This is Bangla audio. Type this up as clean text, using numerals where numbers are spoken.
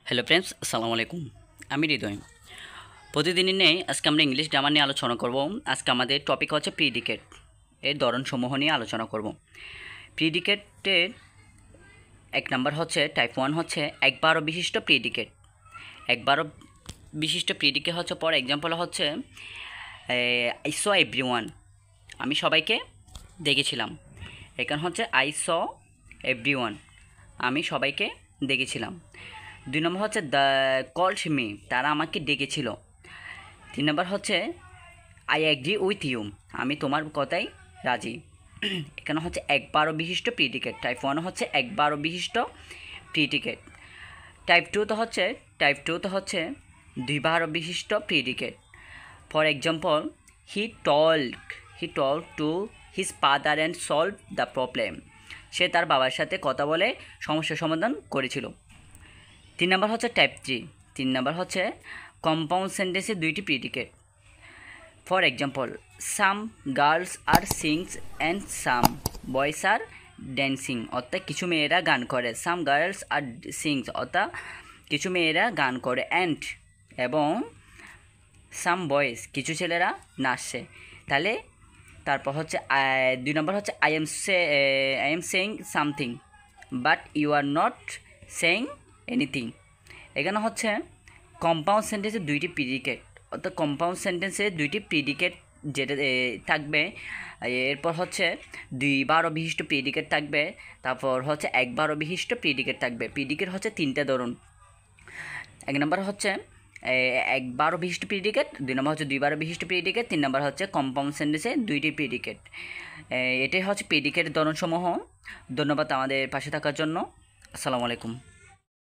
হ্যালো ফ্রেন্ডস, আসসালামু আলাইকুম। আমি হৃদয়। প্রতিদিনই নেই আজকে আমরা ইংলিশ গ্রামার নিয়ে আলোচনা করব। আজকে আমাদের টপিক হচ্ছে প্রিডিকেট এর ধরনসমূহ নিয়ে আলোচনা করব। প্রিডিকেটের এক নাম্বার হচ্ছে টাইপ 1 হচ্ছে একবারও বিশিষ্ট প্রিডিকেট। একবারও বিশিষ্ট প্রিডিকেট হচ্ছে, পর এক্সাম্পল হচ্ছে আই স এভরিওয়ান, আমি সবাইকে দেখেছিলাম। এখানে হচ্ছে আই স এভরিওয়ান, আমি সবাইকে দেখেছিলাম। 2 নম্বর হচ্ছে দ্য কল্ড মি, তারা আমাকে ডেকেছিল। 3 নম্বর হচ্ছে আই অ্যাগ্রি উইথ ইউ, আমি তোমার কথাই রাজি। এখানে হচ্ছে একবারও বিশিষ্ট প্রিডিকেট। টাইপ 1 হচ্ছে একবারও বিশিষ্ট প্রিডিকেট। টাইপ 2 তো হচ্ছে দুইবারও বিশিষ্ট predicate. For example, he told to his father and solve the problem, সে তার বাবার সাথে কথা বলে সমস্যার সমাধান করেছিল। 3 নম্বর হচ্ছে টাইপ 3। 3 নম্বর হচ্ছে কম্পাউন্ড সেন্টেন্সে দুইটি predicate. For example, some girls are sings and some boys are dancing, অর্থাৎ কিছু মেয়েরা গান করে। সাম গার্লস আর সিংস অর্থাৎ কিছু মেয়েরা গান করে, অ্যান্ড এবং সাম বয়েস কিছু ছেলেরা নাচছে। তাহলে তারপর হচ্ছে 2 নম্বর হচ্ছে I am saying something but you are not saying anything. এখানে হচ্ছে কম্পাউন্ড সেন্টেন্সে দুইটি প্রিডিকেট, অর্থাৎ কম্পাউন্ড সেন্টেন্সে দুইটি প্রিডিকেট যেটা থাকবে। এরপর হচ্ছে দুইবারও বিশিষ্ট প্রিডিকেট থাকবে, তারপর হচ্ছে একবারও বিশিষ্ট প্রিডিকেট থাকবে। প্রিডিকেট হচ্ছে 3টে ধরুন। 1 নম্বর হচ্ছে একবারও বিশিষ্ট প্রিডিকেট, 2 নম্বর হচ্ছে দুইবারও বিশিষ্ট প্রিডিকেট, 3 নম্বর হচ্ছে কম্পাউন্ড সেন্টেন্সে দুইটি প্রিডিকেট। এটাই হচ্ছে প্রিডিকেটের ধরনসমূহ। ধন্যবাদ আমাদের পাশে থাকার জন্য। আসসালামু আলাইকুম।